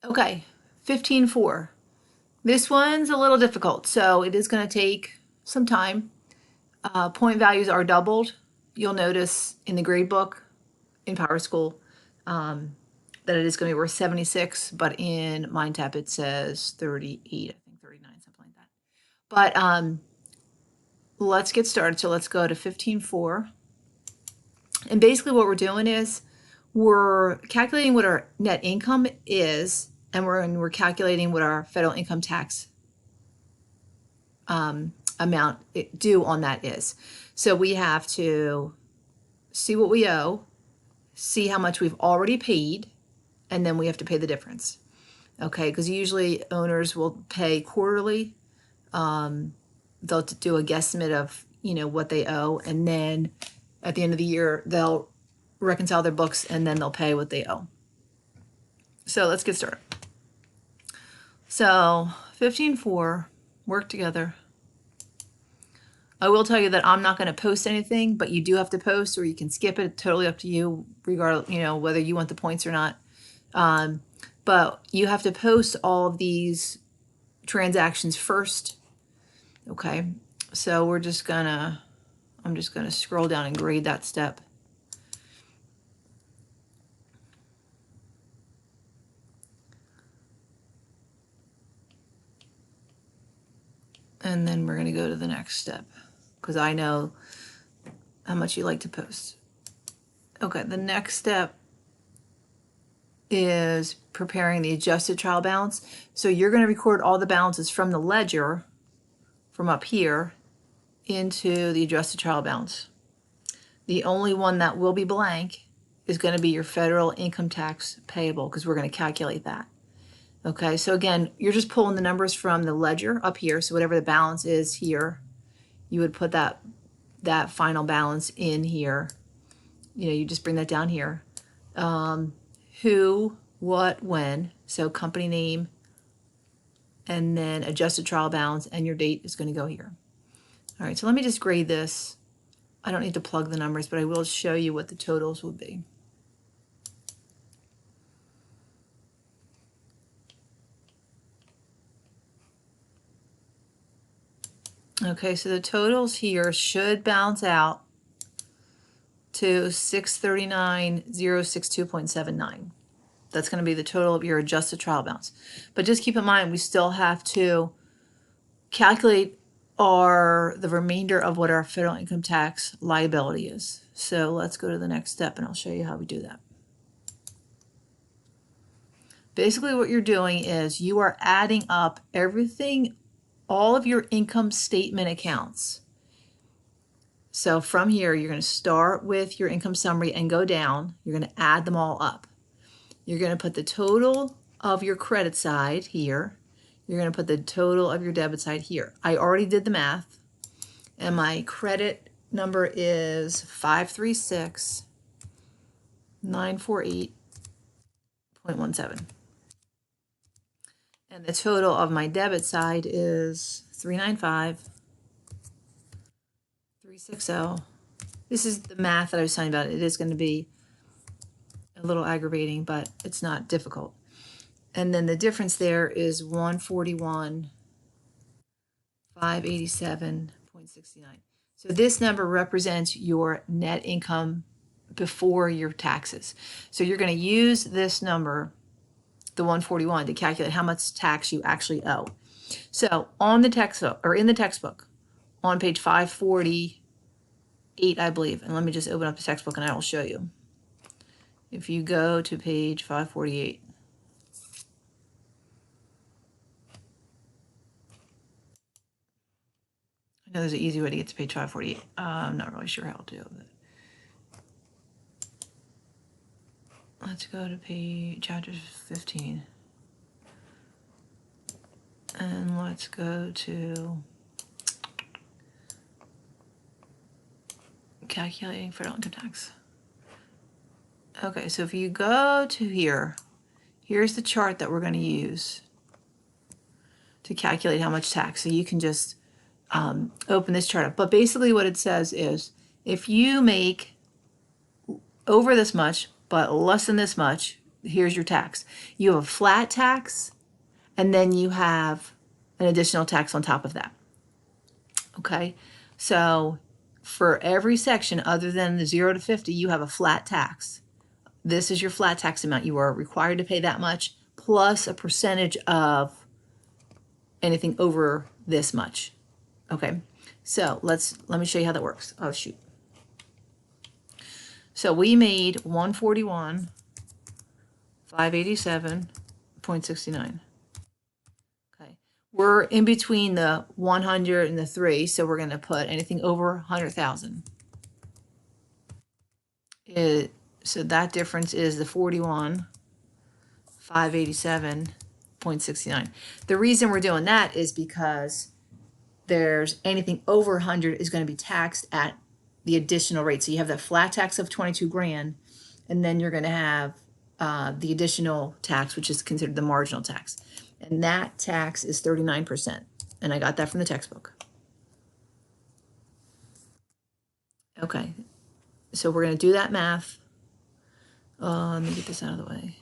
Okay, 15.4. This one's a little difficult, so it is going to take some time. Point values are doubled. You'll notice in the grade book in Power School that it is going to be worth 76, but in MindTap it says 38, I think 39, something like that. But let's get started. So let's go to 15.4. And basically what we're doing is we're calculating what our net income is, and we're calculating what our federal income tax amount due on that is. So we have to see what we owe, see how much we've already paid, and then we have to pay the difference. Okay, because usually owners will pay quarterly. They'll do a guesstimate of what they owe, and then at the end of the year they'll reconcile their books and then they'll pay what they owe. So let's get started. So 15.4, work together. I will tell you that I'm not going to post anything, but you do have to post, or you can skip it. Totally up to you, regardless, whether you want the points or not. But you have to post all of these transactions first. Okay, so I'm just gonna scroll down and grade that step. And then we're going to go to the next step because I know how much you like to post. Okay, the next step is preparing the adjusted trial balance. So you're going to record all the balances from the ledger from up here into the adjusted trial balance. The only one that will be blank is going to be your federal income tax payable because we're going to calculate that. Okay, so again, you're just pulling the numbers from the ledger up here. So whatever the balance is here, you would put that final balance in here. You just bring that down here. Who, what, when. So company name, and then adjusted trial balance, and your date is going to go here. All right, so let me just grade this. I don't need to plug the numbers, but I will show you what the totals would be. Okay, so the totals here should balance out to 639,062.79. That's going to be the total of your adjusted trial balance. But just keep in mind, we still have to calculate the remainder of what our federal income tax liability is. So let's go to the next step and I'll show you how we do that. Basically what you're doing is you are adding up everything, all of your income statement accounts. So from here, you're going to start with your income summary and go down. You're going to add them all up. You're going to put the total of your credit side here. You're going to put the total of your debit side here. I already did the math, and my credit number is 536,948.17. And the total of my debit side is 395,360. This is the math that I was telling you about. It is going to be a little aggravating, but it's not difficult. And then the difference there is 141,587.69. So this number represents your net income before your taxes. So you're going to use this number, the 141, to calculate how much tax you actually owe. So on the textbook, or in the textbook, on page 548, I believe, and let me just open up the textbook and I will show you. If you go to page 548, I know there's an easy way to get to page 548. I'm not really sure how to do it. Let's go to chapter 15. And let's go to calculating federal income tax. Okay, so if you go to here, here's the chart that we're going to use to calculate how much tax. So you can just open this chart up. But basically what it says is if you make over this much, but less than this much, here's your tax. You have a flat tax, and then you have an additional tax on top of that. Okay, so for every section other than the 0 to 50, you have a flat tax. This is your flat tax amount. You are required to pay that much plus a percentage of anything over this much. Okay, so let me show you how that works. Oh shoot. So we made 141,587.69. Okay, we're in between the 100 and the 3, so we're going to put anything over 100,000. So that difference is the 41,587.69. The reason we're doing that is because there's anything over 100 is going to be taxed at the additional rate. So you have that flat tax of 22 grand, and then you're going to have the additional tax, which is considered the marginal tax. And that tax is 39%. And I got that from the textbook. Okay, so we're going to do that math. Let me get this out of the way.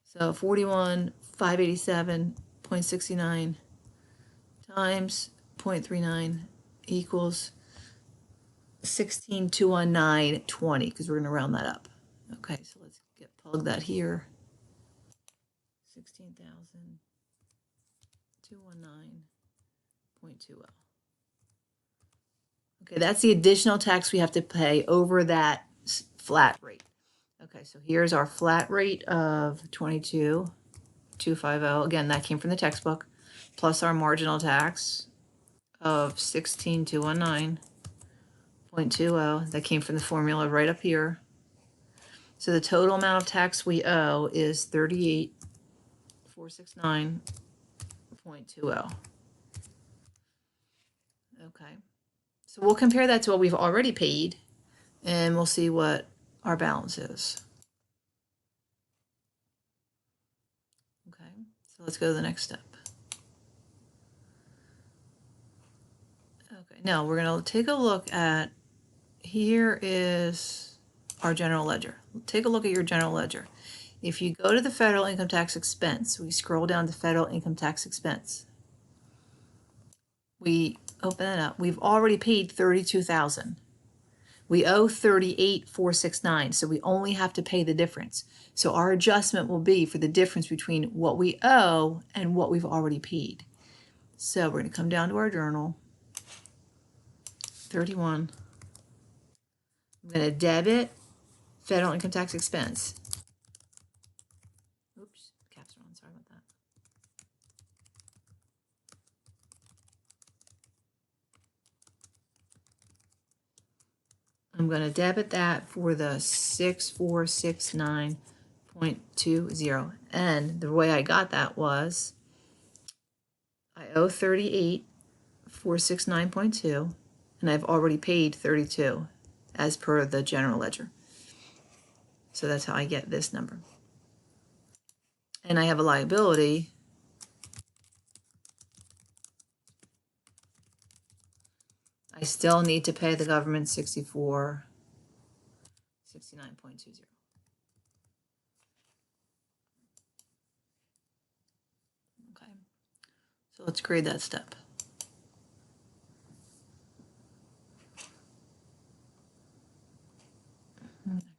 So 41,587.69 times 0.39 equals 16,219.20, because we're going to round that up. Okay, so let's plug that here. 16,219.20. Okay, that's the additional tax we have to pay over that flat rate. Okay, so here's our flat rate of 22,250. Again, that came from the textbook, plus our marginal tax of 16,219.20. That came from the formula right up here. So the total amount of tax we owe is 38,469.20. Okay, so we'll compare that to what we've already paid, and we'll see what our balance is. Okay, so let's go to the next step. Okay, now we're going to take a look at, here is our general ledger. Take a look at your general ledger. If you go to the federal income tax expense, we scroll down to federal income tax expense. We open it up. We've already paid $32,000. We owe $38,469, so we only have to pay the difference. So our adjustment will be for the difference between what we owe and what we've already paid. So we're going to come down to our journal. 31. I'm going to debit federal income tax expense. Oops, caps are on. Sorry about that. I'm going to debit that for the 6469.20. And the way I got that was I owe 38,469.2, and I've already paid 32 as per the general ledger. So that's how I get this number. And I have a liability I still need to pay the government 6469.20. Okay, so let's grade that step. Next step.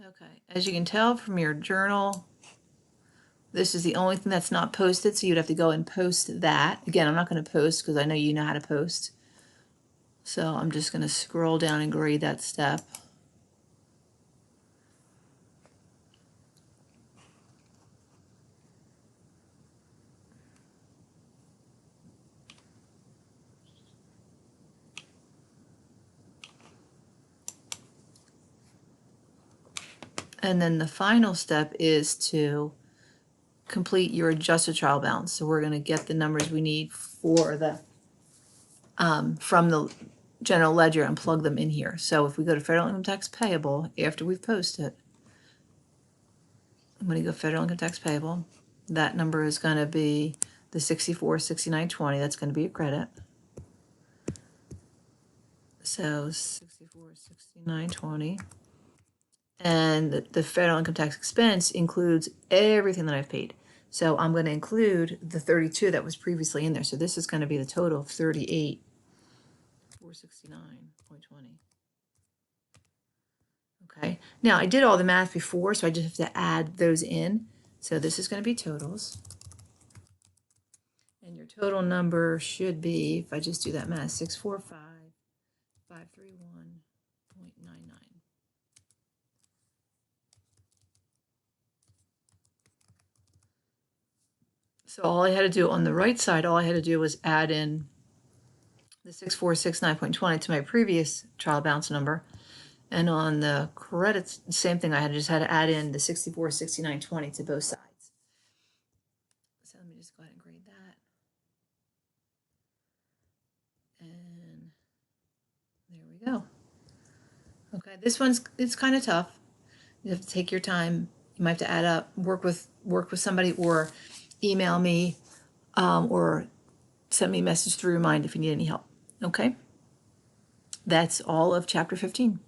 Okay, as you can tell from your journal, this is the only thing that's not posted, so you'd have to go and post that. Again, I'm not going to post because I know you know how to post. So I'm just going to scroll down and grade that step. And then the final step is to complete your adjusted trial balance. So we're going to get the numbers we need for the from the general ledger and plug them in here. So if we go to federal income tax payable after we've posted, I'm going to go federal income tax payable. That number is going to be the 6469.20. That's going to be a credit. So 64, 69, 20. And the federal income tax expense includes everything that I've paid. So I'm going to include the 32 that was previously in there. So this is going to be the total of 38, 469.20. Okay. Now I did all the math before, so I just have to add those in. So this is going to be totals. And your total number should be, if I just do that math, 645,531.99. So all I had to do on the right side, all I had to do was add in the 6469.20 to my previous trial balance number. And on the credits, same thing, I just had to add in the 6469.20 to both sides. So let me just go ahead and grade that. And there we go. Okay, this it's kind of tough. You have to take your time. You might have to add up, work with somebody, or email me, or send me a message to remind if you need any help. Okay, that's all of chapter 15.